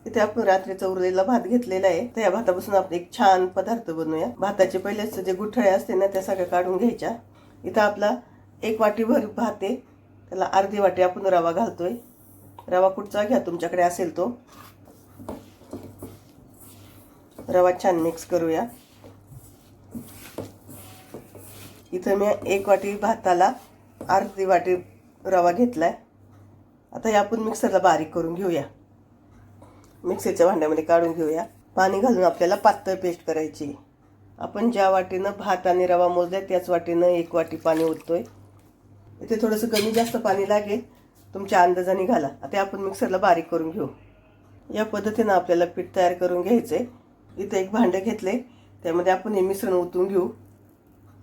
इथे आपण रात्रीचा उरलेला भात घेतलेला आहे. तर या भातापासून आपण एक छान पदार्थ बनवूया. भाताचे पहिलेच जे गुठळे असते ना त्या सगळ्या काढून घ्यायच्या. इथं आपला 1 वाटीभर भात आहे, त्याला अर्धी वाटी आपण रवा घालतोय. रवा कुठचा घ्या तुमच्याकडे असेल तो. रवा छान मिक्स करूया. इथं मी 1 वाटी भाताला अर्धी वाटी रवा घेतलाय. आता हे आपण मिक्सरला बारीक करून घेऊया. मिक्सरच्या भांड्यामध्ये काढून घेऊया. पाणी घालून आपल्याला पातळ पेस्ट करायची. आपण ज्या वाटीनं भात आणि रवा मोजलाय त्याच वाटीनं 1 वाटी पाणी ओततोय. इथे थोडंसं कमी जास्त पाणी लागेल, तुमच्या अंदाजाने घाला. आता आपण मिक्सरला बारीक करून घेऊ. या पद्धतीनं आपल्याला पीठ तयार करून घ्यायचंय. इथे एक भांडं घेतले, त्यामध्ये आपण हे मिश्रण ओतून घेऊ.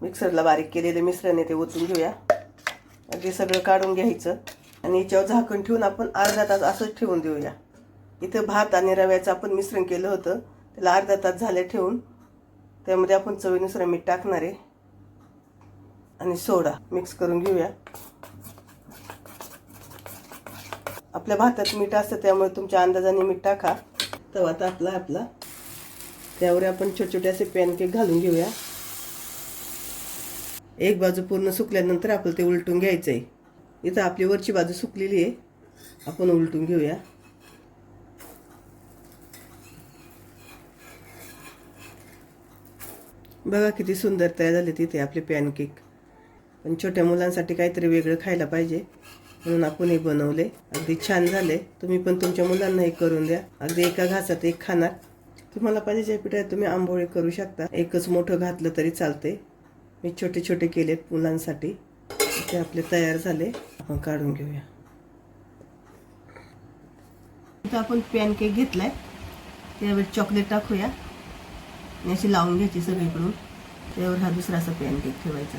मिक्सरला बारीक केलेले मिश्रण आहे ते ओतून घेऊया. अगदी सगळं काढून घ्यायचं आणि याच्यावर झाकण ठेवून आपण अर्धा तास असंच ठेवून देऊया. इथं भात आणि रव्याचं आपण मिश्रण केलं होतं, त्याला अर्धा तास झाले ठेवून. त्यामध्ये आपण चवीनुसार मीठ टाकणार आहे आणि सोडा मिक्स करून घेऊया. आपल्या भातात मीठ असतं त्यामुळे तुमच्या अंदाजाने मीठ टाका. तवा तापला त्यावर आपण छोटे छोटे असे पॅनकेक घालून घेऊया. एक बाजू पूर्ण सुकल्यानंतर आपल्याला ते उलटून घ्यायचं आहे. इथं आपली वरची बाजू सुकलेली आहे, आपण उलटून घेऊया. बघा किती सुंदर तयार झाले तिथे आपले पॅनकेक. पण छोट्या मुलांसाठी काहीतरी वेगळं खायला पाहिजे म्हणून आपण हे बनवले. अगदी छान झाले. तुम्ही पण तुमच्या मुलांना हे करून द्या. अगदी एका घासात एक खाणार. तुम्हाला पाहिजे ज्या पिठात तुम्ही आंबोळे करू शकता. एकच मोठं घातलं तरी चालते. मी छोटे छोटे केलेत मुलांसाठी. ते आपले तयार झाले, आपण काढून घेऊया. इथं आपण पॅनकेक घेतलाय, त्यावर चॉकलेट टाकूया. अशी लावून घ्यायची सगळीकडून. त्यावर हा दुसरा असा पॅनकेक ठेवायचा.